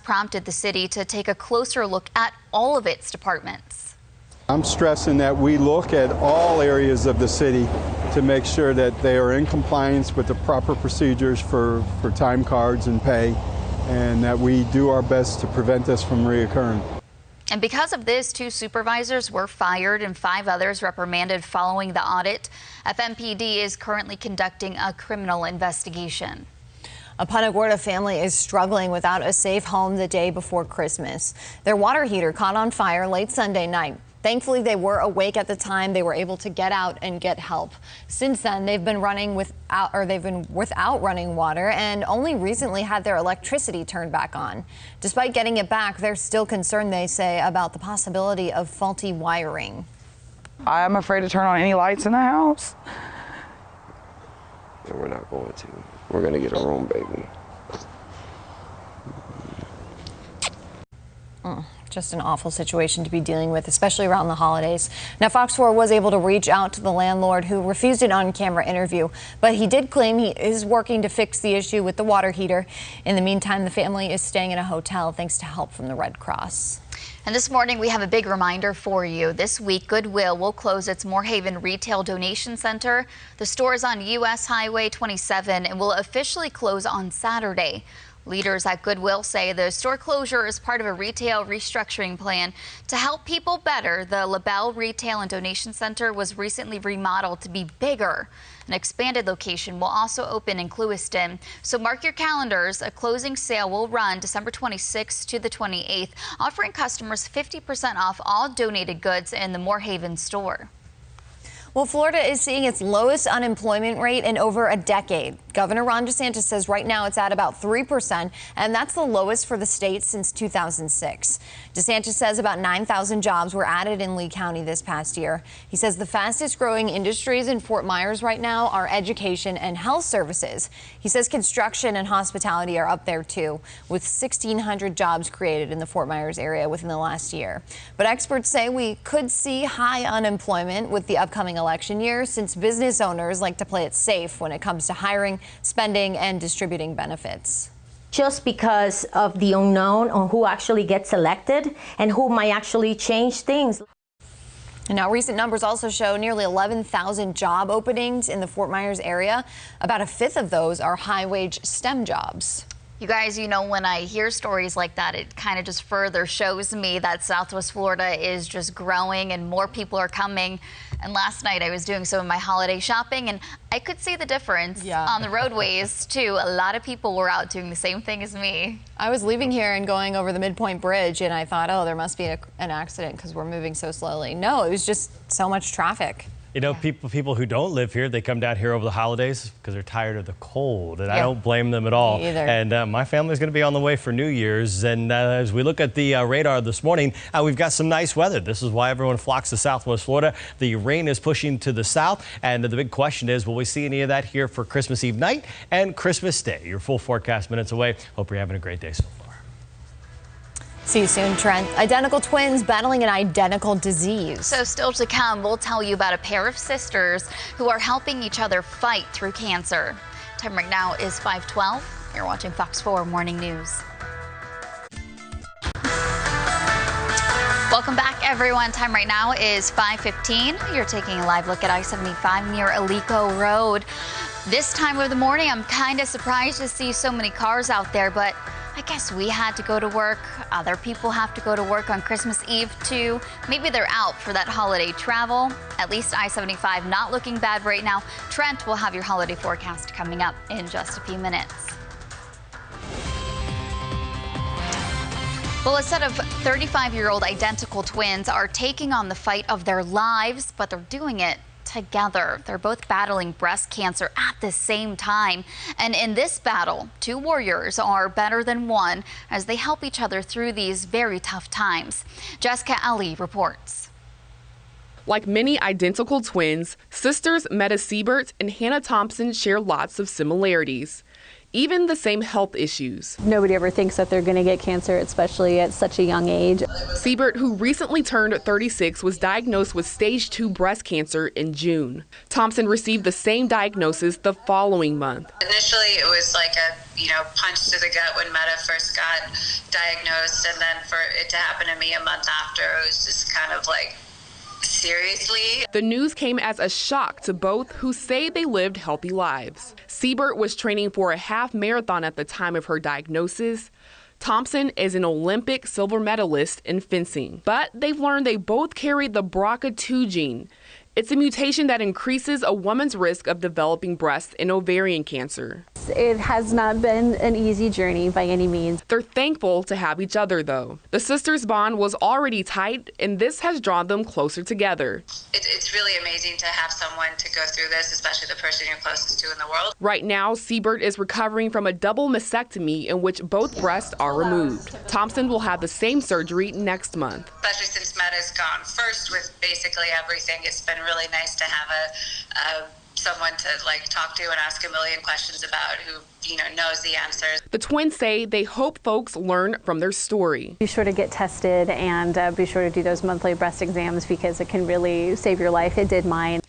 prompted the city to take a closer look at all of its departments. I'm stressing that we look at all areas of the city to make sure that they are in compliance with the proper procedures for time cards and pay, and that we do our best to prevent this from reoccurring. And because of this, 2 supervisors were fired and 5 others reprimanded following the audit. FMPD is currently conducting a criminal investigation. A Punta Gorda family is struggling without a safe home the day before Christmas. Their water heater caught on fire late Sunday night. Thankfully, they were awake at the time. They were able to get out and get help. Since then, they've been without running water and only recently had their electricity turned back on. Despite getting it back, they're still concerned, they say, about the possibility of faulty wiring. I'm afraid to turn on any lights in the house. And we're not going to. We're going to get a room, baby. Just an awful situation to be dealing with, especially around the holidays. Now, Fox 4 was able to reach out to the landlord, who refused an on-camera interview, but he did claim he is working to fix the issue with the water heater. In the meantime, the family is staying in a hotel thanks to help from the Red Cross. And this morning, we have a big reminder for you. This week, Goodwill will close its Moorhaven Retail Donation Center. The store is on U.S. Highway 27 and will officially close on Saturday. Leaders at Goodwill say the store closure is part of a retail restructuring plan to help people better. The LaBelle Retail and Donation Center was recently remodeled to be bigger. An expanded location will also open in Clewiston. So mark your calendars. A closing sale will run December 26th to the 28th, offering customers 50% off all donated goods in the Moorhaven store. Well, Florida is seeing its lowest unemployment rate in over a decade. Governor Ron DeSantis says right now it's at about 3%, and that's the lowest for the state since 2006. DeSantis says about 9,000 jobs were added in Lee County this past year. He says the fastest growing industries in Fort Myers right now are education and health services. He says construction and hospitality are up there too, with 1,600 jobs created in the Fort Myers area within the last year. But experts say we could see high unemployment with the upcoming election year, since business owners like to play it safe when it comes to hiring, spending, and distributing benefits. Just because of the unknown on who actually gets elected and who might actually change things. And now recent numbers also show nearly 11,000 job openings in the Fort Myers area. About a fifth of those are high-wage STEM jobs. You guys, you know, when I hear stories like that, it kind of just further shows me that Southwest Florida is just growing and more people are coming. And last night I was doing some of my holiday shopping and I could see the difference on the roadways too. A lot of people were out doing the same thing as me. I was leaving here and going over the Midpoint Bridge and I thought, oh, there must be an accident because we're moving so slowly. No, it was just so much traffic. You know, people who don't live here, they come down here over the holidays because they're tired of the cold, and I don't blame them at all. Me either. And my family's going to be on the way for New Year's, and as we look at the radar this morning, we've got some nice weather. This is why everyone flocks to Southwest Florida. The rain is pushing to the south, and the big question is, will we see any of that here for Christmas Eve night and Christmas Day? Your full forecast minutes away. Hope you're having a great day so far. See you soon, Trent. Identical twins battling an identical disease. So still to come, we'll tell you about a pair of sisters who are helping each other fight through cancer. Time right now is 5:12. You're watching Fox 4 Morning News. Welcome back, everyone. Time right now is 5:15. You're taking a live look at I-75 near Alico Road. This time of the morning, I'm kind of surprised to see so many cars out there, but I guess we had to go to work. Other people have to go to work on Christmas Eve too. Maybe they're out for that holiday travel. At least I-75 not looking bad right now. Trent will have your holiday forecast coming up in just a few minutes. Well, a set of 35-year-old identical twins are taking on the fight of their lives, but they're doing it together. They're both battling breast cancer at the same time. And in this battle, two warriors are better than one as they help each other through these very tough times. Jessica Ali reports. Like many identical twins, sisters Meta Siebert and Hannah Thompson share lots of similarities. even the same health issues. Nobody ever thinks that they're going to get cancer, especially at such a young age. Siebert, who recently turned 36, was diagnosed with stage 2 breast cancer in June. Thompson received the same diagnosis the following month. Initially, it was like a punch to the gut when Meta first got diagnosed, and then for it to happen to me a month after, it was just kind of like, seriously? The news came as a shock to both, who say they lived healthy lives. Siebert was training for a half marathon at the time of her diagnosis. Thompson is an Olympic silver medalist in fencing, but they've learned they both carry the BRCA2 gene. It's a mutation that increases a woman's risk of developing breast and ovarian cancer. It has not been an easy journey by any means. They're thankful to have each other, though. The sisters' bond was already tight, and this has drawn them closer together. It's really amazing to have someone to go through this, especially the person you're closest to in the world. Right now, Siebert is recovering from a double mastectomy in which both breasts are removed. Thompson will have the same surgery next month. Especially since Meta's gone first with basically everything, it's been really nice to have someone to talk to and ask a million questions about, who knows the answers. The twins say they hope folks learn from their story. Be sure to get tested and be sure to do those monthly breast exams, because it can really save your life. It did mine.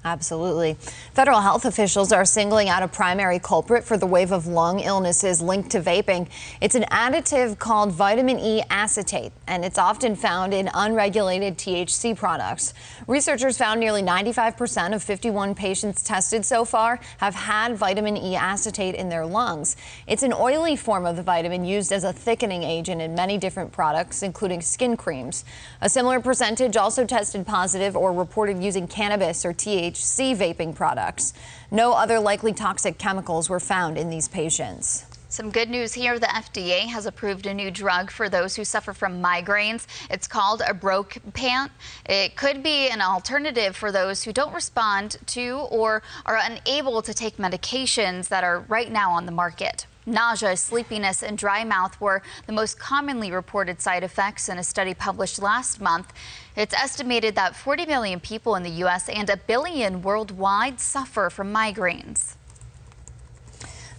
Absolutely. Federal health officials are singling out a primary culprit for the wave of lung illnesses linked to vaping. It's an additive called vitamin E acetate, and it's often found in unregulated THC products. Researchers found nearly 95% of 51 patients tested so far have had vitamin E acetate in their lungs. It's an oily form of the vitamin used as a thickening agent in many different products, including skin creams. A similar percentage also tested positive or reported using cannabis or THC vaping products. No other likely toxic chemicals were found in these patients. Some good news here. The FDA has approved a new drug for those who suffer from migraines. It's called Ibuprofen. It could be an alternative for those who don't respond to or are unable to take medications that are right now on the market. Nausea, sleepiness, and dry mouth were the most commonly reported side effects in a study published last month. It's estimated that 40 million people in the U.S. and 1 billion worldwide suffer from migraines.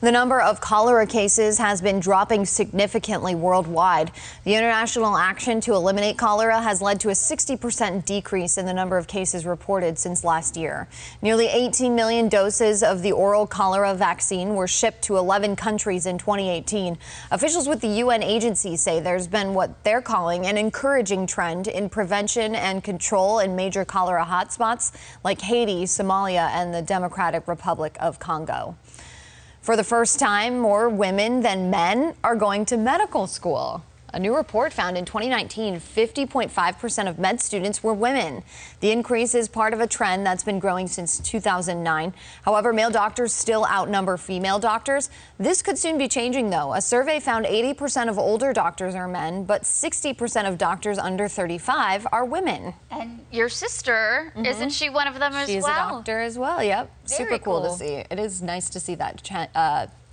The number of cholera cases has been dropping significantly worldwide. The international action to eliminate cholera has led to a 60% decrease in the number of cases reported since last year. Nearly 18 million doses of the oral cholera vaccine were shipped to 11 countries in 2018. Officials with the UN agency say there's been what they're calling an encouraging trend in prevention and control in major cholera hotspots like Haiti, Somalia, and the Democratic Republic of Congo. For the first time, more women than men are going to medical school. A new report found in 2019, 50.5% of med students were women. The increase is part of a trend that's been growing since 2009. However, male doctors still outnumber female doctors. This could soon be changing, though. A survey found 80% of older doctors are men, but 60% of doctors under 35 are women. And your sister, isn't she one of them as well? She's a doctor as well, yep. Very Super cool to cool. see. It is nice to see that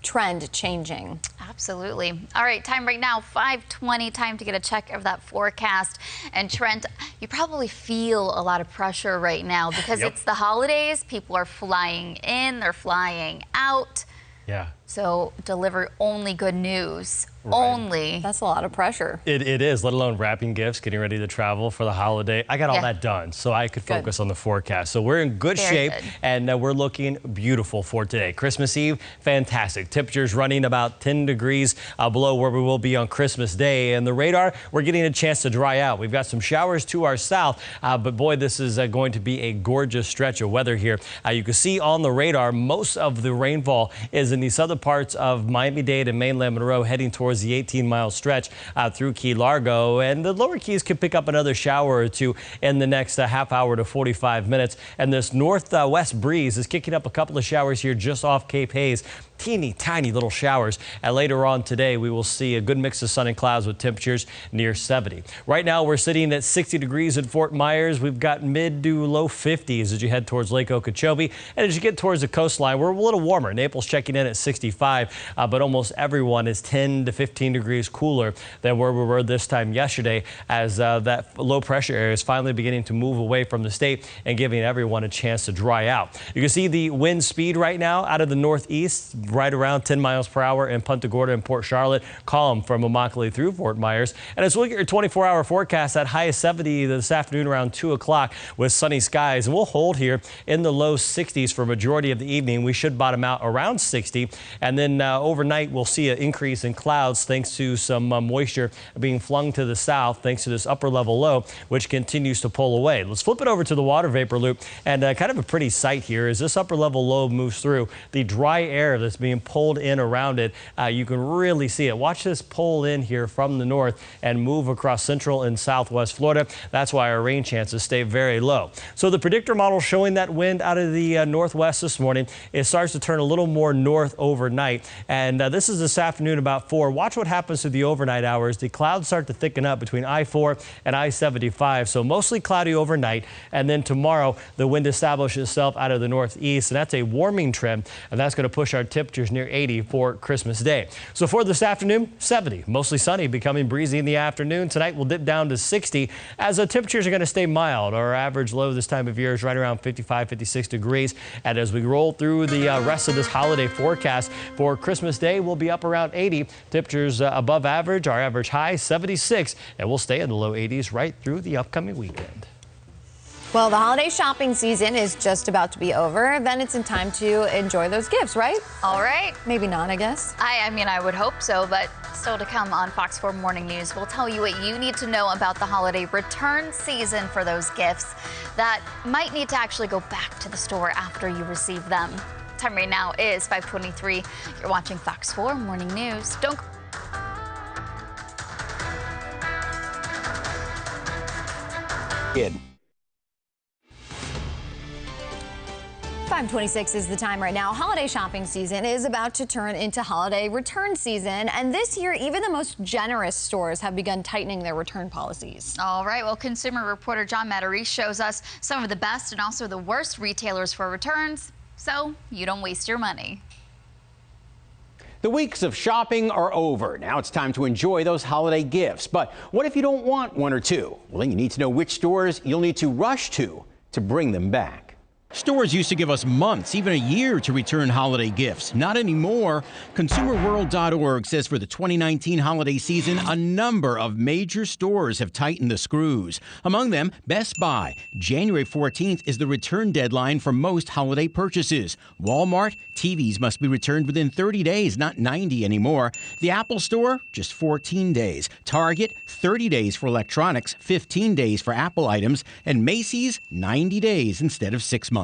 trend changing. Absolutely. All right, time right now, 5:20, time to get a check of that forecast. And Trent, you probably feel a lot of pressure right now because it's the holidays. People are flying in, they're flying out. Yeah. So deliver only good news. Right. Only. That's a lot of pressure. It is, let alone wrapping gifts, getting ready to travel for the holiday. I got all that done, so I could focus on the forecast. So we're in good shape, and we're looking beautiful for today. Christmas Eve, fantastic. Temperatures running about 10 degrees below where we will be on Christmas Day. And the radar, we're getting a chance to dry out. We've got some showers to our south, but boy, this is going to be a gorgeous stretch of weather here. You can see on the radar, most of the rainfall is in the southern parts of Miami-Dade and mainland Monroe, heading towards the 18-mile stretch through Key Largo, and the lower Keys could pick up another shower or two in the next half hour to 45 minutes. And this northwest breeze is kicking up a couple of showers here just off Cape Hayes. Teeny tiny little showers. And later on today, we will see a good mix of sun and clouds with temperatures near 70. Right now, we're sitting at 60 degrees at Fort Myers. We've got mid to low 50s as you head towards Lake Okeechobee. And as you get towards the coastline, we're a little warmer. Naples checking in at 65, but almost everyone is 10 to 15 degrees cooler than where we were this time yesterday, as that low pressure area is finally beginning to move away from the state and giving everyone a chance to dry out. You can see the wind speed right now out of the northeast, right around 10 miles per hour in Punta Gorda and Port Charlotte. Calm from Immokalee through Fort Myers. And as we look at your 24-hour forecast, that high is 70 this afternoon around 2 o'clock with sunny skies. And we'll hold here in the low 60s for majority of the evening. We should bottom out around 60. And then overnight, we'll see an increase in clouds thanks to some moisture being flung to the south thanks to this upper level low, which continues to pull away. Let's flip it over to the water vapor loop, and kind of a pretty sight here as this upper level low moves through. The dry air that's being pulled in around it, you can really see it. Watch this pull in here from the north and move across central and southwest Florida. That's why our rain chances stay very low. So the predictor model showing that wind out of the northwest this morning, it starts to turn a little more north overnight, and this is this afternoon about 4. Watch what happens to the overnight hours. The clouds start to thicken up between I-4 and I-75, so mostly cloudy overnight, and then tomorrow the wind establishes itself out of the northeast, and that's a warming trend, and that's going to push our temperatures near 80 for Christmas Day. So for this afternoon, 70, mostly sunny, becoming breezy in the afternoon. Tonight we'll dip down to 60 as the temperatures are going to stay mild. Our average low this time of year is right around 55, 56 degrees, and as we roll through the rest of this holiday forecast for Christmas Day, we'll be up around 80. Temperatures above average, our average high 76, and we'll stay in the low 80s right through the upcoming weekend. Well, the holiday shopping season is just about to be over. Then it's in time to enjoy those gifts, right? All right. Maybe not, I guess. I mean, I would hope so, but still to come on Fox 4 Morning News, we'll tell you what you need to know about the holiday return season for those gifts that might need to actually go back to the store after you receive them. Time right now is 5:23. You're watching Fox 4 Morning News. Don't 5:26 is the time right now. Holiday shopping season is about to turn into holiday return season, and this year even the most generous stores have begun tightening their return policies. All right, well, consumer reporter John Matarese shows us some of the best and also the worst retailers for returns, so you don't waste your money. The weeks of shopping are over. Now it's time to enjoy those holiday gifts. But what if you don't want one or two? Well, then you need to know which stores you'll need to rush to bring them back. Stores used to give us months, even a year, to return holiday gifts. Not anymore. ConsumerWorld.org says for the 2019 holiday season, a number of major stores have tightened the screws. Among them, Best Buy. January 14th is the return deadline for most holiday purchases. Walmart, TVs must be returned within 30 days, not 90 anymore. The Apple Store, just 14 days. Target, 30 days for electronics, 15 days for Apple items. And Macy's, 90 days instead of 6 months.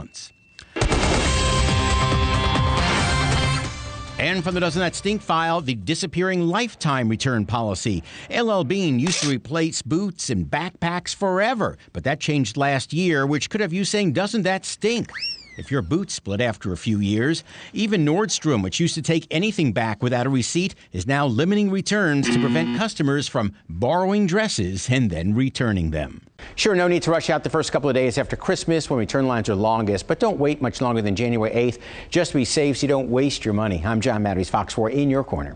And from the Doesn't That Stink file, the disappearing lifetime return policy. LL Bean used to replace boots and backpacks forever, but that changed last year, which could have you saying, "Doesn't that stink?" If your boots split after a few years. Even Nordstrom, which used to take anything back without a receipt, is now limiting returns to prevent customers from borrowing dresses and then returning them. Sure, no need to rush out the first couple of days after Christmas when return lines are longest, but don't wait much longer than January 8th. Just be safe so you don't waste your money. I'm John Matarese, Fox 4 in your corner.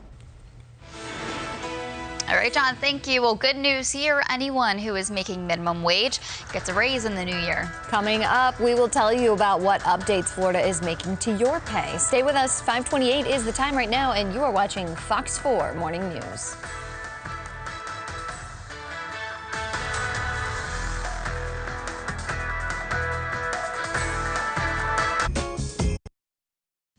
All right, John, thank you. Well, good news here. Anyone who is making minimum wage gets a raise in the new year. Coming up, we will tell you about what updates Florida is making to your pay. Stay with us. 5:28 is the time right now, and you are watching Fox 4 Morning News.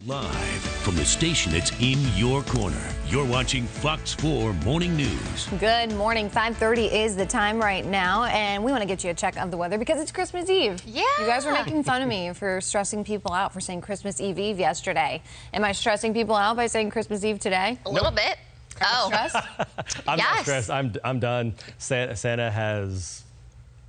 Live from the station that's in your corner, you're watching Fox 4 Morning News. Good morning. 5:30 is the time right now, and we want to get you a check of the weather because it's Christmas Eve. Yeah. You guys were making fun of me for stressing people out for saying Christmas Eve yesterday. Am I stressing people out by saying Christmas Eve today? A little bit. Stressed? I'm not stressed. I'm done. Santa has...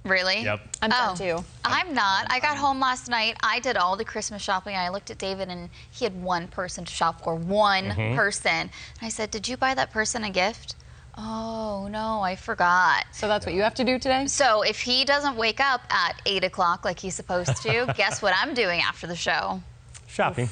Really? Yep. I'm done too. I'm not. I got home last night. I did all the Christmas shopping. I looked at David and he had one person to shop for. One person. And I said, "Did you buy that person a gift?" "Oh, no, I forgot." So that's what you have to do today? So if he doesn't wake up at 8 o'clock like he's supposed to, guess what I'm doing after the show? Shopping.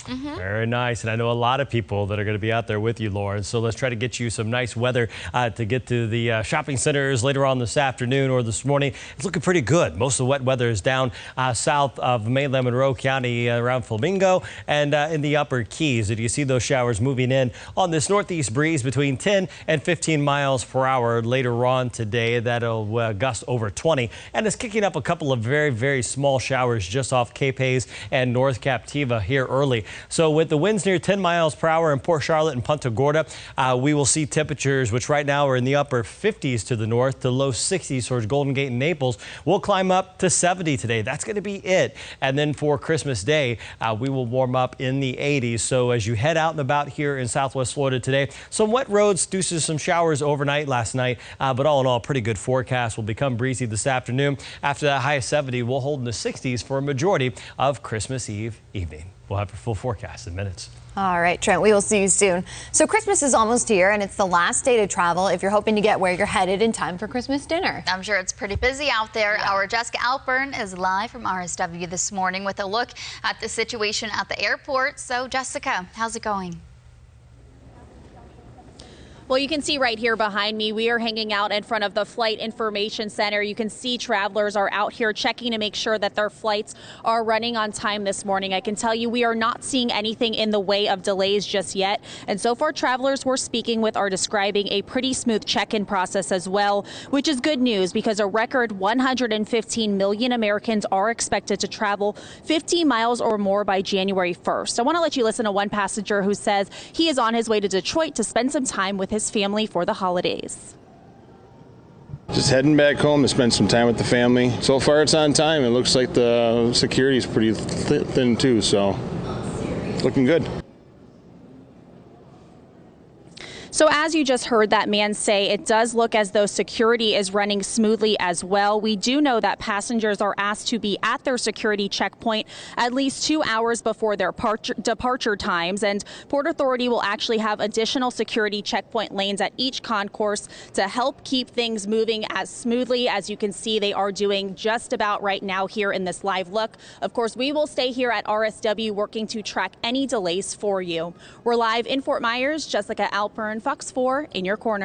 Very nice. And I know a lot of people that are going to be out there with you, Lauren. So let's try to get you some nice weather to get to the shopping centers later on this afternoon or this morning. It's looking pretty good. Most of the wet weather is down south of mainland Monroe County around Flamingo and in the upper Keys. And you see those showers moving in on this northeast breeze between 10 and 15 miles per hour later on today. That'll gust over 20. And it's kicking up a couple of very, very small showers just off Cape Hayes and North Captiva here early. So with the winds near 10 miles per hour in Port Charlotte and Punta Gorda, we will see temperatures which right now are in the upper 50s to the north to low 60s towards Golden Gate and Naples. We'll climb up to 70 today. That's going to be it. And then for Christmas Day, we will warm up in the 80s. So as you head out and about here in Southwest Florida today, some wet roads due to some showers overnight last night, but all in all, pretty good forecast. Will become breezy this afternoon. After that high of 70, we'll hold in the 60s for a majority of Christmas Eve evening. We'll have a full forecast in minutes. All right, Trent, we will see you soon. So Christmas is almost here, and it's the last day to travel if you're hoping to get where you're headed in time for Christmas dinner. I'm sure it's pretty busy out there. Yeah. Our Jessica Alpern is live from RSW this morning with a look at the situation at the airport. So, Jessica, how's it going? Well, you can see right here behind me, we are hanging out in front of the Flight Information Center. You can see travelers are out here checking to make sure that their flights are running on time this morning. I can tell you we are not seeing anything in the way of delays just yet. And so far, travelers we're speaking with are describing a pretty smooth check-in process as well, which is good news because a record 115 million Americans are expected to travel 50 miles or more by January 1st. I want to let you listen to one passenger who says he is on his way to Detroit to spend some time with his family for the holidays. Just heading back home to spend some time with the family. So far it's on time. It looks like the security is pretty thin too, so looking good. So as you just heard that man say, it does look as though security is running smoothly as well. We do know that passengers are asked to be at their security checkpoint at least 2 hours before their departure times. And Port Authority will actually have additional security checkpoint lanes at each concourse to help keep things moving as smoothly as you can see they are doing just about right now here in this live look. Of course, we will stay here at RSW working to track any delays for you. We're live in Fort Myers. Jessica Alpern, Fox 4 in your corner.